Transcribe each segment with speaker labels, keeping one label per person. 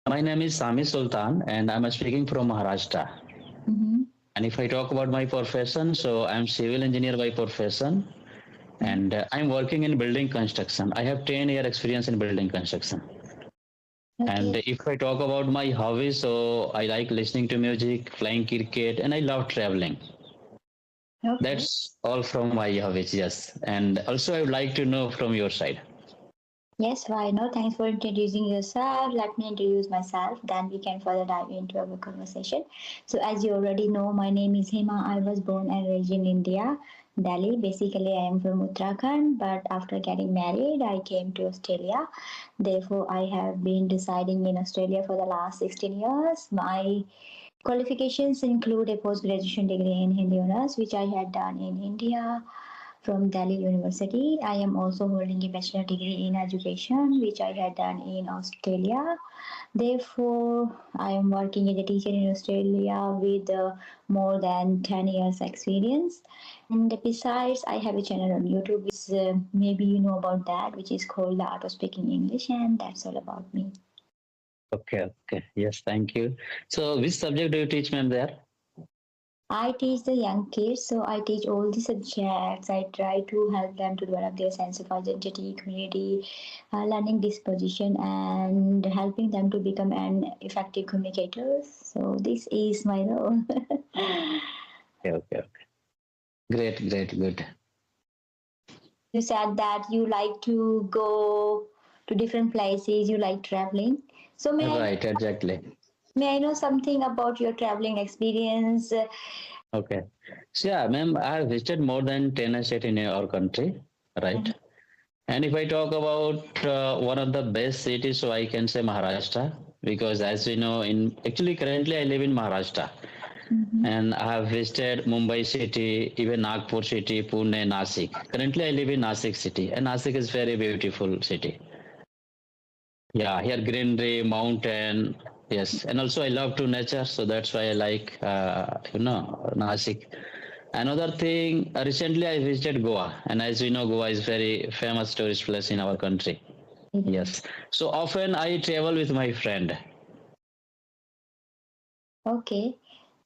Speaker 1: My name is Sami Sultan, and I'm speaking from Maharashtra.
Speaker 2: Mm-hmm.
Speaker 1: And if I talk about my profession, so I'm civil engineer by profession, and I'm working in building construction. I have 10-year experience in building construction. And
Speaker 2: Okay.
Speaker 1: if I talk about my hobbies, so I like listening to music, playing cricket, and I love traveling.
Speaker 2: Okay.
Speaker 1: That's all from my hobbies, yes. And also, I would like to know from your side.
Speaker 2: Yes, why not? Thanks for introducing yourself. Let me introduce myself, then we can further dive into our conversation. So, as you already know, my name is Hema. I was born and raised in India, Delhi. Basically, I am from Uttarakhand, but after getting married, I came to Australia. Therefore, I have been residing in Australia for the last 16 years. My qualifications include a post graduation degree in Hindi honors, which I had done in India from Delhi University. I am also holding a bachelor degree in education, which I had done in Australia. Therefore, I am working as a teacher in Australia with more than 10 years experience. And besides, I have a channel on YouTube, which maybe you know about that, which is called The Art of Speaking English, and that's all about me.
Speaker 1: Okay, okay. Yes, thank you. So, which subject do you teach, ma'am, there?
Speaker 2: I teach the young kids, so I teach all the subjects. I try to help them to develop their sense of identity, community, learning disposition, and helping them to become an effective communicator. So this is my role.
Speaker 1: Okay, okay, okay. Great, great, good.
Speaker 2: You said that you like to go to different places. You like traveling. So
Speaker 1: Right, exactly.
Speaker 2: may I know something about your traveling experience?
Speaker 1: Okay. So, yeah, ma'am, I have visited more than 10 states in our country, right? And if I talk about one of the best cities, so I can say Maharashtra, because as we know, actually currently I live in Maharashtra,
Speaker 2: Mhm.
Speaker 1: and I have visited Mumbai city, even Nagpur city, Pune, Nasik. Currently I live in Nasik city, and Nasik is very beautiful city. Yeah, here greenery, mountain, yes, and also I love to nature, so that's why I like Nasik. Another thing, recently I visited Goa, and as we know, Goa is very famous tourist place in our country. Yes, so often I travel with my friend.
Speaker 2: Okay.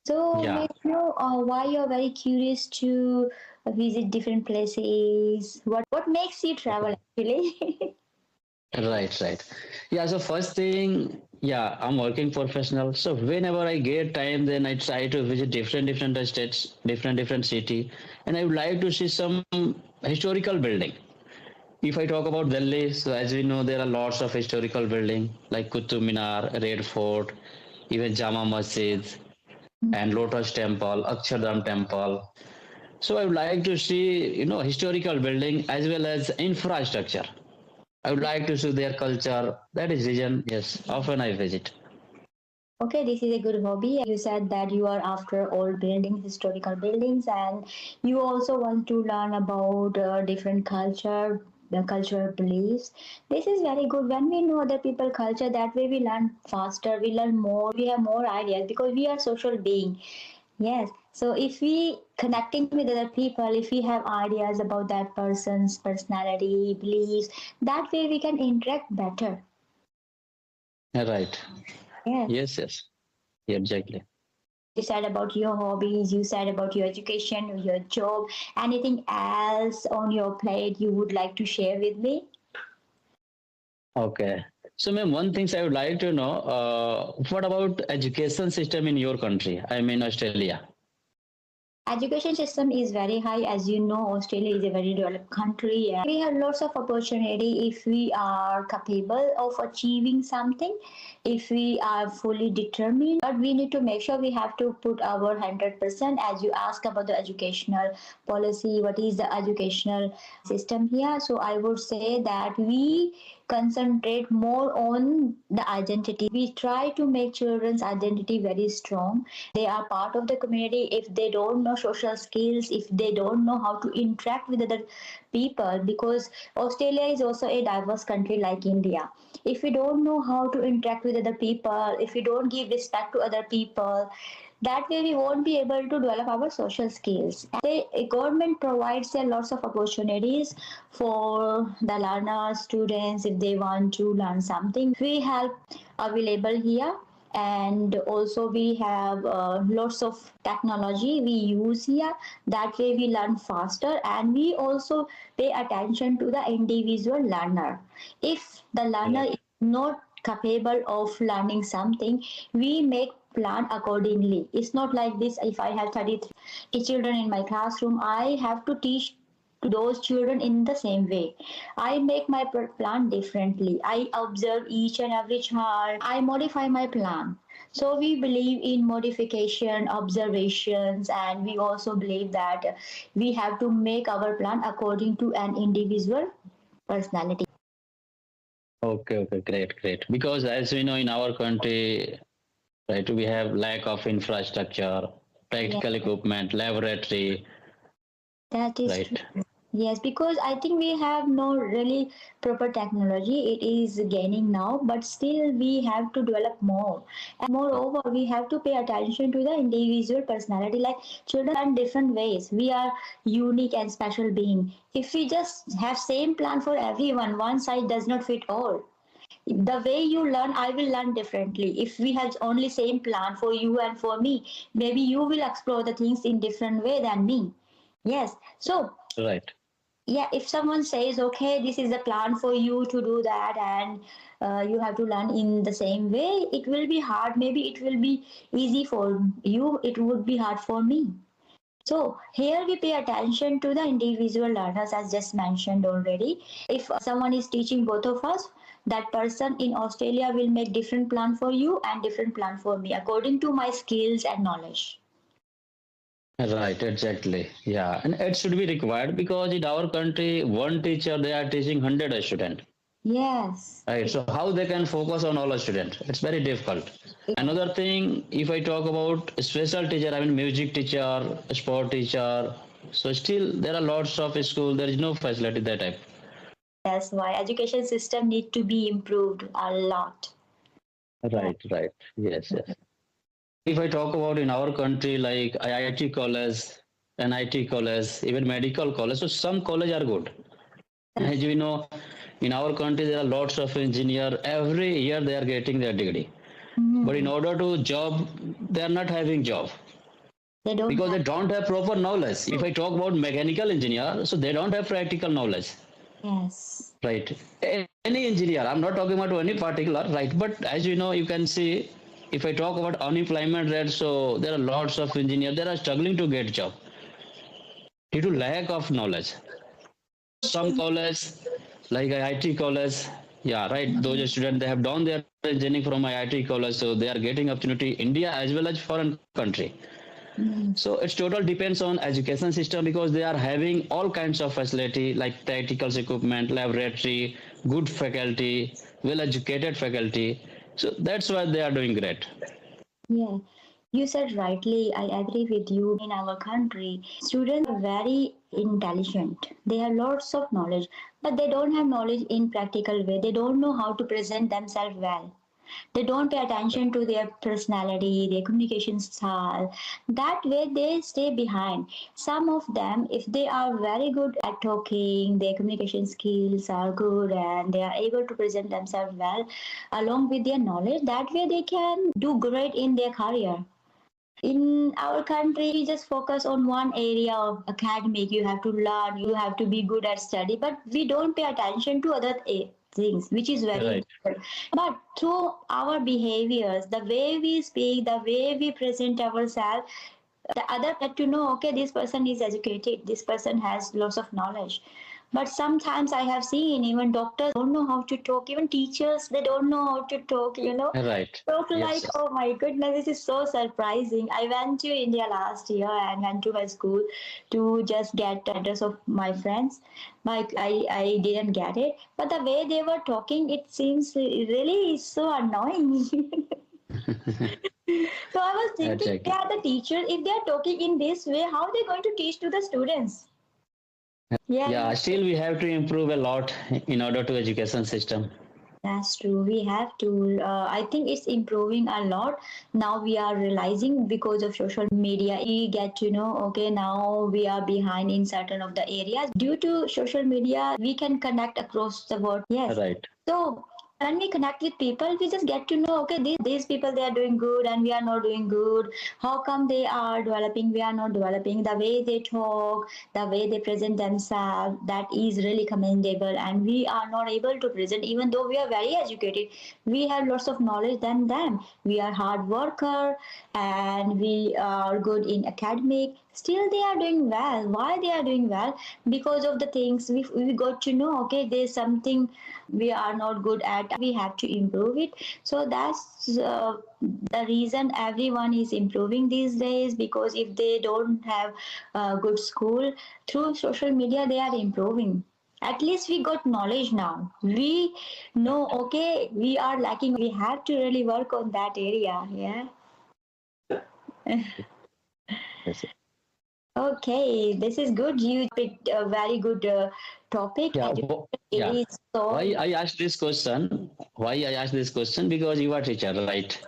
Speaker 2: So, may
Speaker 1: Yeah,
Speaker 2: I know why you're very curious to visit different places? What makes you travel actually?
Speaker 1: right, right. Yeah, so first thing, yeah, I'm working professional. So whenever I get time, then I try to visit different states, different city, and I would like to see some historical building. If I talk about Delhi, so as we know, there are lots of historical building like Qutub Minar, Red Fort, even Jama Masjid and Lotus Temple, Akshardham Temple. So I would like to see, historical building as well as infrastructure. I would like to see their culture. That is reason, yes, often I visit.
Speaker 2: Okay, this is a good hobby. You said that you are after old buildings, historical buildings, and you also want to learn about different culture, the cultural beliefs. This is very good. When we know other people culture, that way we learn faster, we learn more, we have more ideas because we are social being. Yes. So if we connecting with other people, if we have ideas about that person's personality, beliefs, that way we can interact better.
Speaker 1: Right.
Speaker 2: Yes.
Speaker 1: Yes, yes. Yeah, exactly.
Speaker 2: You said about your hobbies, you said about your education, your job, anything else on your plate you would like to share with me?
Speaker 1: Okay. So, ma'am, one thing I would like to know, what about education system in your country? I mean, Australia.
Speaker 2: Education system is very high. As you know, Australia is a very developed country. And we have lots of opportunity if we are capable of achieving something, if we are fully determined. But we need to make sure we have to put our 100%. As you ask about the educational policy, what is the educational system here? So I would say that we concentrate more on the identity. We try to make children's identity very strong. They are part of the community. If they don't know social skills, if they don't know how to interact with other people, because Australia is also a diverse country like India. If we don't know how to interact with other people, if we don't give respect to other people, that way we won't be able to develop our social skills. The government provides a lots of opportunities for the learners, students, if they want to learn something. We help available here, and also we have lots of technology we use here. That way we learn faster, and we also pay attention to the individual learner. If the learner
Speaker 1: Right.
Speaker 2: is not capable of learning something, we make plan accordingly. It's not like this: if I have 33 children in my classroom, I have to teach to those children in the same way. I make my plan differently. I observe each and every child. I modify my plan. So we believe in modification, observations, and we also believe that we have to make our plan according to an individual personality.
Speaker 1: Okay, okay, great, great. Because as we know in our country, right, we have lack of infrastructure,
Speaker 2: Yeah,
Speaker 1: practical equipment, laboratory,
Speaker 2: that is true.
Speaker 1: right?
Speaker 2: Yes, because I think we have no really proper technology. It is gaining now, but still we have to develop more. And moreover, we have to pay attention to the individual personality. Like children learn different ways. We are unique and special being. If we just have same plan for everyone, one size does not fit all. The way you learn, I will learn differently. If we have only same plan for you and for me, maybe you will explore the things in different way than me. Yes. So
Speaker 1: Right.
Speaker 2: yeah, if someone says, okay, this is the plan for you to do that, and you have to learn in the same way, it will be hard. Maybe it will be easy for you, it would be hard for me. So here we pay attention to the individual learners, as just mentioned already. If someone is teaching both of us, that person in Australia will make different plan for you and different plan for me according to my skills and knowledge.
Speaker 1: Right, exactly. Yeah, and it should be required because in our country, one teacher they are teaching 100 students.
Speaker 2: Yes.
Speaker 1: Right, so how they can focus on all the students? It's very difficult. Another thing, if I talk about special teacher, I mean music teacher, sport teacher, so still there are lots of school. There is no facility that type.
Speaker 2: That's why education system need to be improved a lot.
Speaker 1: Right, right. Yes, yes. If I talk about in our country, like IIT college, NIT college, even medical college, so some college are good. As we know, in our country there are lots of engineer. Every year they are getting their degree, but in
Speaker 2: Mhm.
Speaker 1: order to job, they are not having job
Speaker 2: They don't
Speaker 1: because
Speaker 2: have.
Speaker 1: they don't have proper knowledge. If I talk about mechanical engineer, so they don't have practical knowledge,
Speaker 2: Yes.
Speaker 1: right? Any engineer, I'm not talking about any particular, right? But as you know, you can see, if I talk about unemployment rate, so there are lots of engineers, they are struggling to get job due to lack of knowledge. Some college, like IIT college, yeah, right. Those students they have done their engineering from IIT college, so they are getting opportunity India as well as foreign country.
Speaker 2: Mm.
Speaker 1: So it's total depends on education system because they are having all kinds of facility like practical equipment, laboratory, good faculty, well educated faculty. So that's why they are doing great.
Speaker 2: Yeah. You said rightly, I agree with you. In our country, students are very intelligent. They have lots of knowledge, but they don't have knowledge in practical way. They don't know how to present themselves well. They don't pay attention to their personality, their communication style. That way they stay behind. Some of them, if they are very good at talking, their communication skills are good and they are able to present themselves well along with their knowledge, that way they can do great in their career. In our country, we just focus on one area of academic. You have to learn, you have to be good at study, but we don't pay attention to other things, which is very
Speaker 1: Right,
Speaker 2: important. But through our behaviors, the way we speak, the way we present ourselves, the other get to know, okay, this person is educated, this person has lots of knowledge. But sometimes I have seen even doctors don't know how to talk, even teachers, they don't know how to talk.
Speaker 1: right.
Speaker 2: Talk
Speaker 1: Yes,
Speaker 2: like,
Speaker 1: yes.
Speaker 2: oh my goodness, this is so surprising. I went to India last year and went to my school to just get the address of my friends. I didn't get it. But the way they were talking, it seems really so annoying. So I was thinking, they
Speaker 1: Exactly.
Speaker 2: are the teachers. If they are talking in this way, how are they going to teach to the students?
Speaker 1: Yeah,
Speaker 2: Yeah,
Speaker 1: still we have to improve a lot in order to education system.
Speaker 2: that's true. We have to. I think it's improving a lot. Now we are realizing because of social media, we get to know, okay, now we are behind in certain of the areas. Due to social media, we can connect across the world. Yes.
Speaker 1: Right.
Speaker 2: So when we connect with people, we just get to know, okay, these people, they are doing good and we are not doing good. How come they are developing, we are not developing? The way they talk, the way they present themselves, that is really commendable, and we are not able to present. Even though we are very educated, we have lots of knowledge than them, we are hard worker and we are good in academic, still they are doing well. Why they are doing well? Because of the things we got to know, okay, there's something we are not good at, we have to improve it. So that's the reason everyone is improving these days, because if they don't have a good school, through social media they are improving. At least we got knowledge now, we know, okay, we are lacking, we have to really work on that area. Yeah.
Speaker 1: Yes.
Speaker 2: Okay, this is good. You picked a very good topic.
Speaker 1: Yeah.
Speaker 2: Education, it
Speaker 1: Yeah.
Speaker 2: is so.
Speaker 1: Why I asked this question? Why I asked this question? Because you are teacher, right?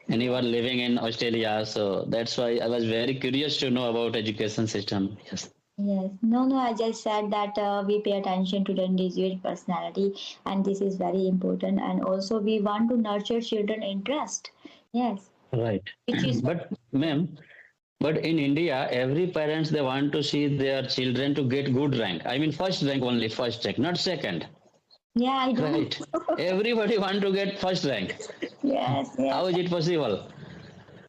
Speaker 1: And you are living in Australia, so that's why I was very curious to know about education system. Yes.
Speaker 2: Yes, no, I just said that we pay attention to the individual personality, and this is very important. And also, we want to nurture children interest. Yes,
Speaker 1: Right.
Speaker 2: which is
Speaker 1: But ma'am, but in India, every parents they want to see their children to get good rank. I mean, first rank only, first rank, not second.
Speaker 2: yeah, I do.
Speaker 1: Right. Everybody want to get first rank.
Speaker 2: Yes,
Speaker 1: How
Speaker 2: yes.
Speaker 1: is it possible?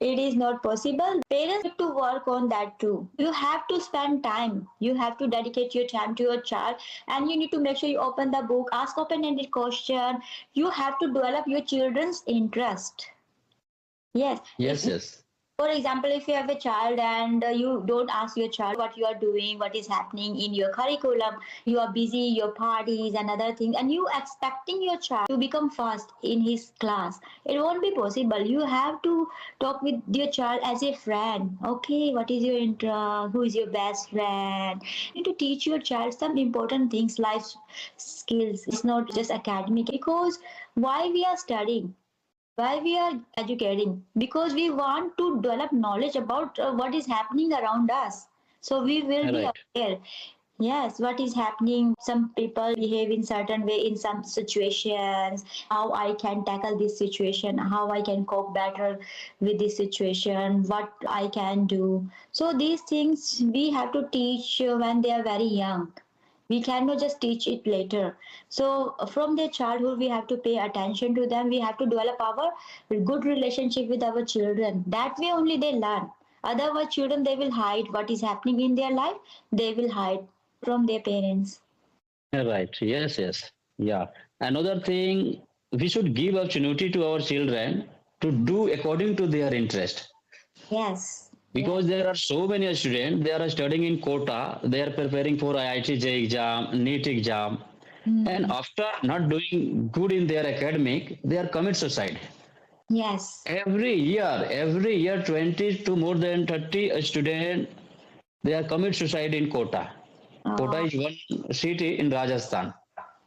Speaker 2: It is not possible. Parents have to work on that too. You have to spend time. You have to dedicate your time to your child, and you need to make sure you open the book, ask open-ended question. You have to develop your children's interest. Yes.
Speaker 1: Yes, yes.
Speaker 2: For example, if you have a child and you don't ask your child what you are doing, what is happening in your curriculum, you are busy, your parties and other things, and you expecting your child to become first in his class, it won't be possible. You have to talk with your child as a friend. Okay, what is your interest? Who is your best friend? You need to teach your child some important things, life skills. It's not just academic, because why we are studying, why we are educating, because we want to develop knowledge about what is happening around us, so we will be
Speaker 1: Right.
Speaker 2: aware. Yes, what is happening, some people behave in certain way in some situations, how I can tackle this situation, how I can cope better with this situation, what I can do. So these things we have to teach when they are very young. We cannot just teach it later. So from their childhood, we have to pay attention to them. We have to develop our good relationship with our children. That way only they learn. Otherwise, children, they will hide what is happening in their life. They will hide from their parents.
Speaker 1: Right. Yes, yes. Yeah. Another thing, we should give opportunity to our children to do according to their interest.
Speaker 2: Yes.
Speaker 1: Because there are so many students, they are studying in Kota, they are preparing for IIT J exam, NEET exam, and after not doing good in their academic, they are commit suicide.
Speaker 2: Yes.
Speaker 1: Every year, 20 to more than 30 students, they are commit suicide in Kota. Kota
Speaker 2: Uh,
Speaker 1: is one city in Rajasthan.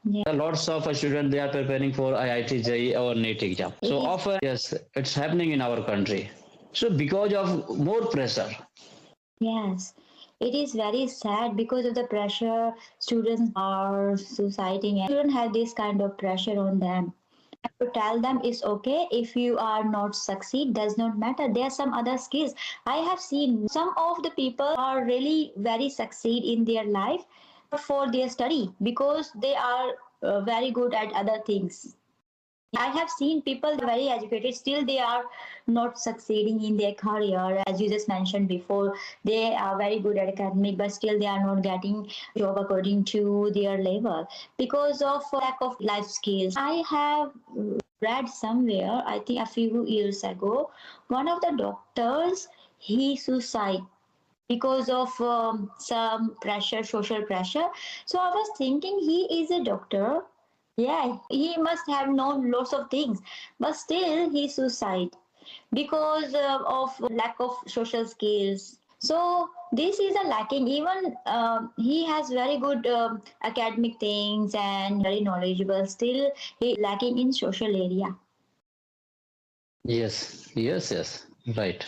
Speaker 2: yeah.
Speaker 1: There are lots of students, they are preparing for IIT JEE or NEET exam.
Speaker 2: It
Speaker 1: So
Speaker 2: is.
Speaker 1: often, yes, it's happening in our country. So because of more pressure.
Speaker 2: Yes. It is very sad because of the pressure students are suiciding, and children have this kind of pressure on them. To tell them it's okay if you are not succeed, does not matter, there are some other skills. I have seen some of the people are really very succeed in their life for their study, because they are very good at other things. I have seen people very educated, still they are not succeeding in their career. As you just mentioned before, they are very good at academic, but still they are not getting job according to their level because of lack of life skills. I have read somewhere, I think a few years ago, one of the doctors, he suicide because of some pressure, social pressure. So I was thinking, he is a doctor. Yeah, he must have known lots of things, but still he suicide because of lack of social skills. So this is a lacking. Even he has very good academic things and very knowledgeable. Still, he lacking in social area.
Speaker 1: Yes, yes, yes. Right.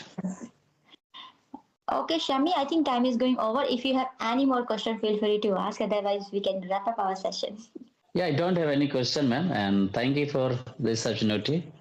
Speaker 2: Okay, Shami, I think time is going over. If you have any more question, feel free to ask. Otherwise, we can wrap up our session.
Speaker 1: Yeah, I don't have any question, ma'am, and thank you for this opportunity.